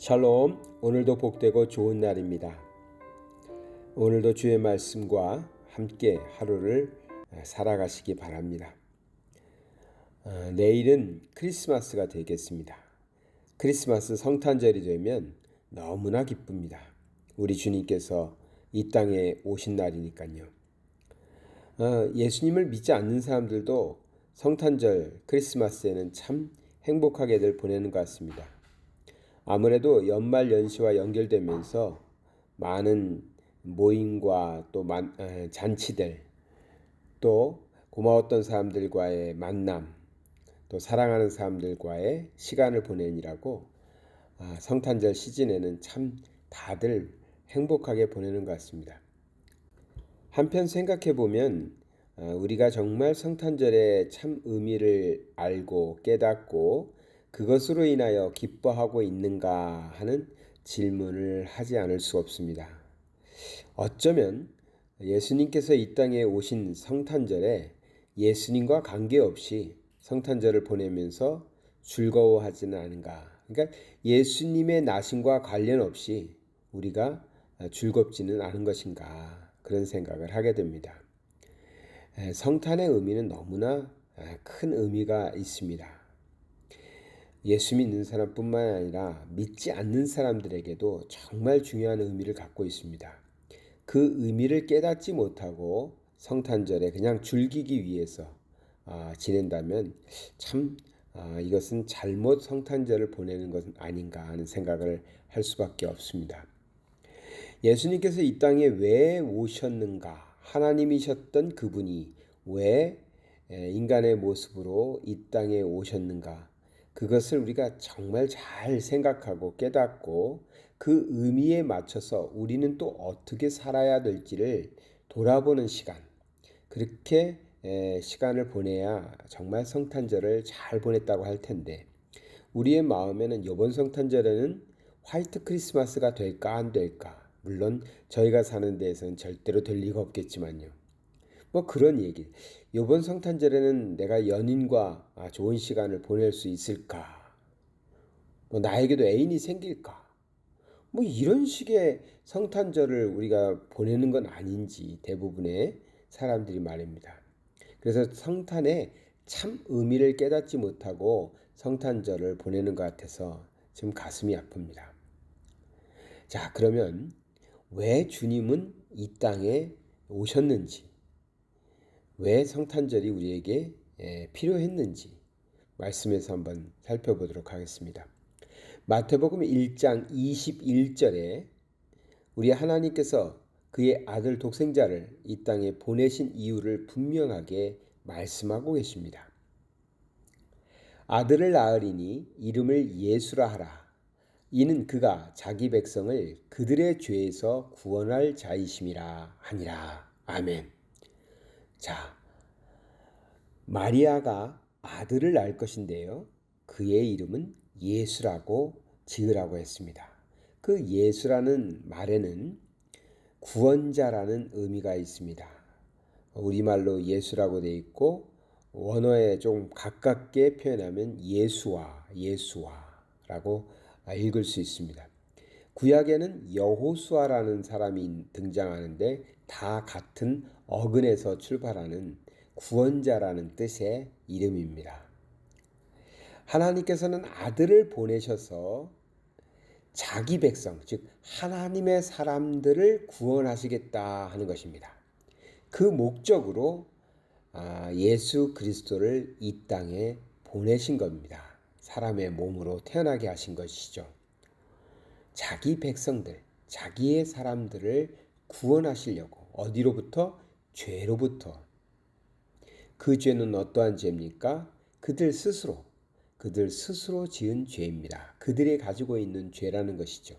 샬롬, 오늘도 복되고 좋은 날입니다. 오늘도 주의 말씀과 함께 하루를 살아가시기 바랍니다. 내일은 크리스마스가 되겠습니다. 크리스마스 성탄절이 되면 너무나 기쁩니다. 우리 주님께서 이 땅에 오신 날이니까요. 예수님을 믿지 않는 사람들도 성탄절 크리스마스에는 참 행복하게들 보내는 것 같습니다. 아무래도 연말 연시와 연결되면서 많은 모임과 또 잔치들, 또 고마웠던 사람들과의 만남, 또 사랑하는 사람들과의 시간을 보내느라고 성탄절 시즌에는 참 다들 행복하게 보내는 것 같습니다. 한편 생각해 보면 우리가 정말 성탄절의 참 의미를 알고 깨닫고 그것으로 인하여 기뻐하고 있는가 하는 질문을 하지 않을 수 없습니다. 어쩌면 예수님께서 이 땅에 오신 성탄절에 예수님과 관계없이 성탄절을 보내면서 즐거워하지는 않은가. 그러니까 예수님의 나심과 관련 없이 우리가 즐겁지는 않은 것인가. 그런 생각을 하게 됩니다. 성탄의 의미는 너무나 큰 의미가 있습니다. 예수 믿는 사람뿐만 아니라 믿지 않는 사람들에게도 정말 중요한 의미를 갖고 있습니다. 그 의미를 깨닫지 못하고 성탄절에 그냥 즐기기 위해서 지낸다면 참 이것은 잘못 성탄절을 보내는 것은 아닌가 하는 생각을 할 수밖에 없습니다. 예수님께서 이 땅에 왜 오셨는가? 하나님이셨던 그분이 왜 인간의 모습으로 이 땅에 오셨는가? 그것을 우리가 정말 잘 생각하고 깨닫고 그 의미에 맞춰서 우리는 또 어떻게 살아야 될지를 돌아보는 시간, 그렇게 시간을 보내야 정말 성탄절을 잘 보냈다고 할 텐데, 우리의 마음에는 이번 성탄절에는 화이트 크리스마스가 될까 안 될까? 물론 저희가 사는 데에서는 절대로 될 리가 없겠지만요. 그런 얘기. 이번 성탄절에는 내가 연인과 좋은 시간을 보낼 수 있을까? 나에게도 애인이 생길까? 이런 식의 성탄절을 우리가 보내는 건 아닌지 대부분의 사람들이 말입니다. 그래서 성탄에 참 의미를 깨닫지 못하고 성탄절을 보내는 것 같아서 지금 가슴이 아픕니다. 자, 그러면 왜 주님은 이 땅에 오셨는지, 왜 성탄절이 우리에게 필요했는지 말씀에서 한번 살펴보도록 하겠습니다. 마태복음 1장 21절에 우리 하나님께서 그의 아들 독생자를 이 땅에 보내신 이유를 분명하게 말씀하고 계십니다. 아들을 낳으리니 이름을 예수라 하라. 이는 그가 자기 백성을 그들의 죄에서 구원할 자이심이라 하니라. 아멘. 자, 마리아가 아들을 낳을 것인데요. 그의 이름은 예수라고 지으라고 했습니다. 그 예수라는 말에는 구원자라는 의미가 있습니다. 우리말로 예수라고 되어 있고 원어에 좀 가깝게 표현하면 예수와라고 읽을 수 있습니다. 구약에는 여호수아라는 사람이 등장하는데 다 같은 어근에서 출발하는 구원자라는 뜻의 이름입니다. 하나님께서는 아들을 보내셔서 자기 백성, 즉 하나님의 사람들을 구원하시겠다 하는 것입니다. 그 목적으로 예수 그리스도를 이 땅에 보내신 겁니다. 사람의 몸으로 태어나게 하신 것이죠. 자기 백성들, 자기의 사람들을 구원하시려고. 어디로부터? 죄로부터. 그 죄는 어떠한 죄입니까? 그들 스스로 지은 죄입니다. 그들이 가지고 있는 죄라는 것이죠.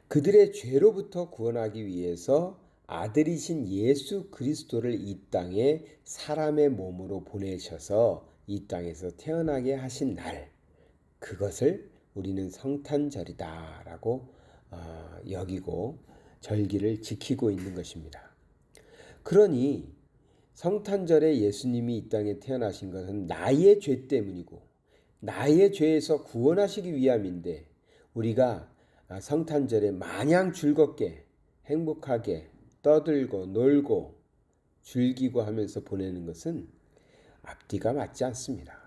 그들의 죄로부터 구원하기 위해서 아들이신 예수 그리스도를 이 땅에 사람의 몸으로 보내셔서 이 땅에서 태어나게 하신 날, 그것을 우리는 성탄절이다라고 여기고 절기를 지키고 있는 것입니다. 그러니 성탄절에 예수님이 이 땅에 태어나신 것은 나의 죄 때문이고 나의 죄에서 구원하시기 위함인데 우리가 성탄절에 마냥 즐겁게 행복하게 떠들고 놀고 즐기고 하면서 보내는 것은 앞뒤가 맞지 않습니다.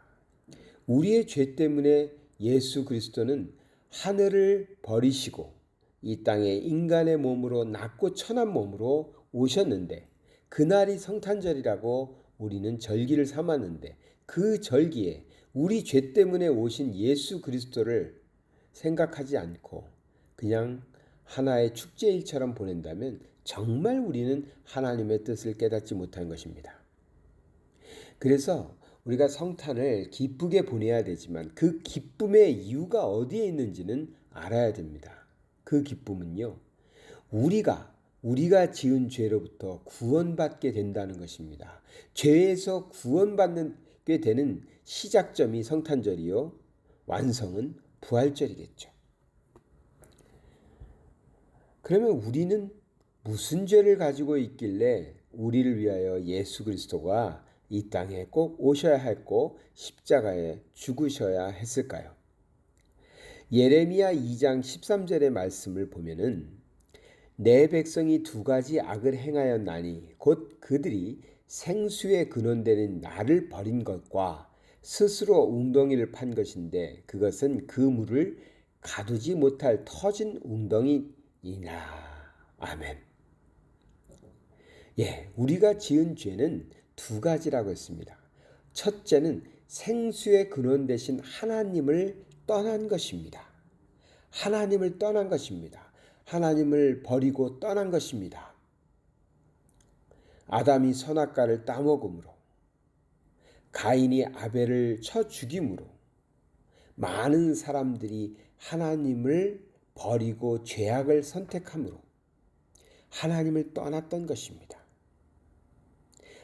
우리의 죄 때문에 예수 그리스도는 하늘을 버리시고 이 땅에 인간의 몸으로 낮고 천한 몸으로 오셨는데, 그날이 성탄절이라고 우리는 절기를 삼았는데, 그 절기에 우리 죄 때문에 오신 예수 그리스도를 생각하지 않고 그냥 하나의 축제일처럼 보낸다면 정말 우리는 하나님의 뜻을 깨닫지 못한 것입니다. 그래서 우리가 성탄을 기쁘게 보내야 되지만 그 기쁨의 이유가 어디에 있는지는 알아야 됩니다. 그 기쁨은요, 우리가 지은 죄로부터 구원받게 된다는 것입니다. 죄에서 구원받게 되는 시작점이 성탄절이요, 완성은 부활절이겠죠. 그러면 우리는 무슨 죄를 가지고 있길래 우리를 위하여 예수 그리스도가 이 땅에 꼭 오셔야 했고 십자가에 죽으셔야 했을까요? 예레미야 2장 13절의 말씀을 보면은 내 백성이 두 가지 악을 행하였나니 곧 그들이 생수의 근원되는 나를 버린 것과 스스로 웅덩이를 판 것인데 그것은 그 물을 가두지 못할 터진 웅덩이이나. 아멘. 우리가 지은 죄는 두 가지라고 했습니다. 첫째는 생수의 근원 되신 하나님을 떠난 것입니다. 하나님을 떠난 것입니다. 하나님을 버리고 떠난 것입니다. 아담이 선악과를 따먹음으로, 가인이 아벨을 쳐 죽임으로 많은 사람들이 하나님을 버리고 죄악을 선택함으로 하나님을 떠났던 것입니다.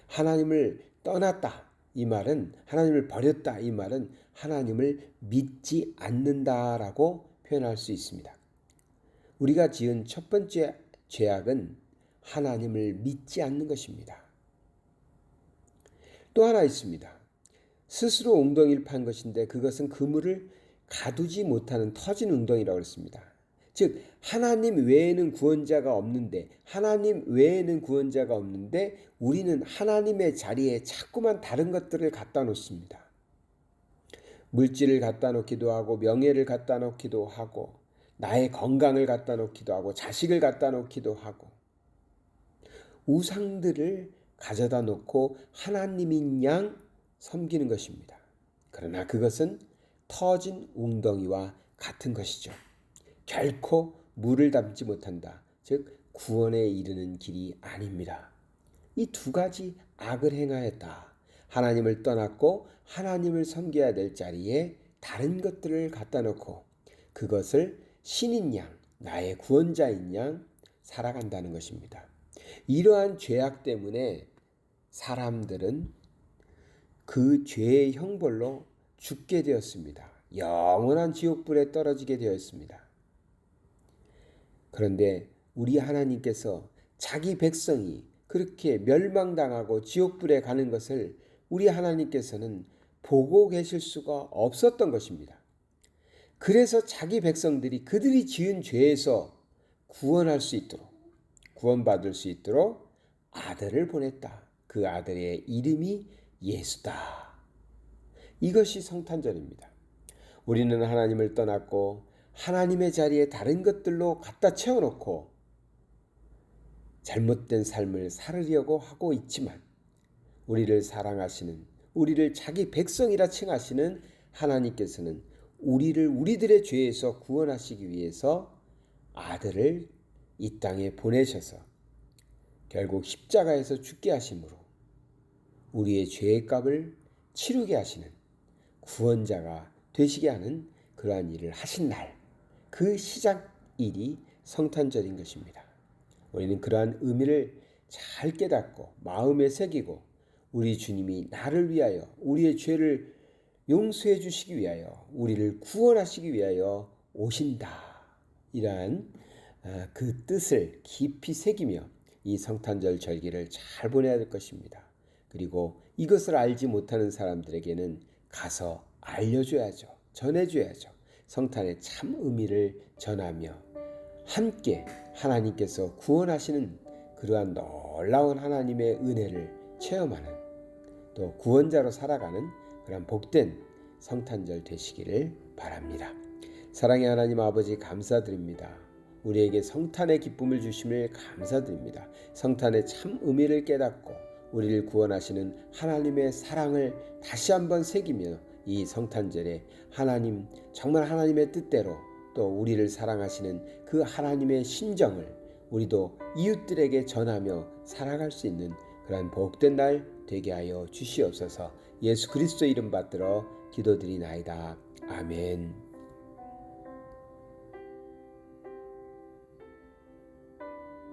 하나님을 떠났다 이 말은, 하나님을 버렸다 이 말은 하나님을 믿지 않는다라고 표현할 수 있습니다. 우리가 지은 첫 번째 죄악은 하나님을 믿지 않는 것입니다. 또 하나 있습니다. 스스로 웅덩이를 판 것인데 그것은 그물을 가두지 못하는 터진 웅덩이라고 했습니다. 즉 하나님 외에는 구원자가 없는데, 우리는 하나님의 자리에 자꾸만 다른 것들을 갖다 놓습니다. 물질을 갖다 놓기도 하고, 명예를 갖다 놓기도 하고, 나의 건강을 갖다 놓기도 하고, 자식을 갖다 놓기도 하고, 우상들을 가져다 놓고 하나님인 양 섬기는 것입니다. 그러나 그것은 터진 웅덩이와 같은 것이죠. 결코 물을 담지 못한다. 즉 구원에 이르는 길이 아닙니다. 이 두 가지 악을 행하였다. 하나님을 떠났고 하나님을 섬겨야 될 자리에 다른 것들을 갖다 놓고 그것을 신인 양, 나의 구원자인 양 살아간다는 것입니다. 이러한 죄악 때문에 사람들은 그 죄의 형벌로 죽게 되었습니다. 영원한 지옥불에 떨어지게 되었습니다. 그런데 우리 하나님께서 자기 백성이 그렇게 멸망당하고 지옥불에 가는 것을 우리 하나님께서는 보고 계실 수가 없었던 것입니다. 그래서 자기 백성들이 그들이 지은 죄에서 구원받을 수 있도록 아들을 보냈다. 그 아들의 이름이 예수다. 이것이 성탄절입니다. 우리는 하나님을 떠났고 하나님의 자리에 다른 것들로 갖다 채워놓고 잘못된 삶을 살으려고 하고 있지만, 우리를 사랑하시는, 우리를 자기 백성이라 칭하시는 하나님께서는 우리들의 죄에서 구원하시기 위해서 아들을 이 땅에 보내셔서 결국 십자가에서 죽게 하심으로 우리의 죄의 값을 치르게 하시는 구원자가 되시게 하는 그러한 일을 하신 날, 그 시작일이 성탄절인 것입니다. 우리는 그러한 의미를 잘 깨닫고 마음에 새기고 우리 주님이 나를 위하여, 우리의 죄를 용서해 주시기 위하여, 우리를 구원하시기 위하여 오신다. 이러한 그 뜻을 깊이 새기며 이 성탄절 절기를 잘 보내야 될 것입니다. 그리고 이것을 알지 못하는 사람들에게는 가서 알려줘야죠. 전해줘야죠. 성탄의 참 의미를 전하며 함께 하나님께서 구원하시는 그러한 놀라운 하나님의 은혜를 체험하는, 또 구원자로 살아가는 그런 복된 성탄절 되시기를 바랍니다. 사랑의 하나님 아버지, 감사드립니다. 우리에게 성탄의 기쁨을 주심을 감사드립니다. 성탄의 참 의미를 깨닫고 우리를 구원하시는 하나님의 사랑을 다시 한번 새기며 이 성탄절에 하나님, 정말 하나님의 뜻대로 또 우리를 사랑하시는 그 하나님의 심정을 우리도 이웃들에게 전하며 살아갈 수 있는 그런 복된 날 되게 하여 주시옵소서. 예수 그리스도 이름 받들어 기도드리나이다. 아멘.